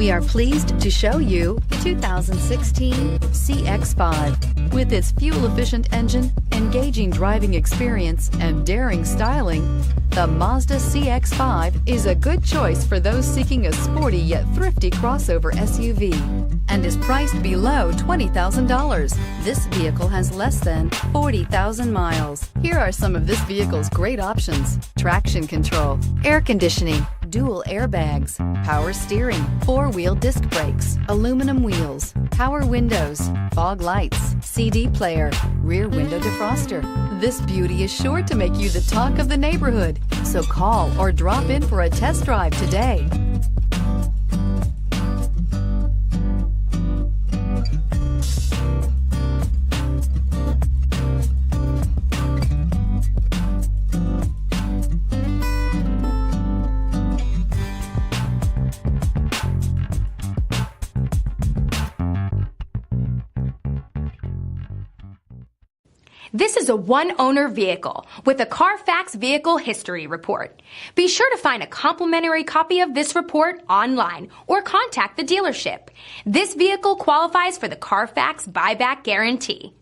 We are pleased to show you the 2016 CX-5. With its fuel-efficient engine, engaging driving experience, and daring styling, the Mazda CX-5 is a good choice for those seeking a sporty yet thrifty crossover SUV and is priced below $20,000. This vehicle has less than 40,000 miles. Here are some of this vehicle's great options: traction control, air conditioning, dual airbags, power steering, four-wheel disc brakes, aluminum wheels, power windows, fog lights, CD player, rear window defroster. This beauty is sure to make you the talk of the neighborhood. So call or drop in for a test drive today. This is a one-owner vehicle with a Carfax Vehicle History Report. Be sure to find a complimentary copy of this report online or contact the dealership. This vehicle qualifies for the Carfax Buyback Guarantee.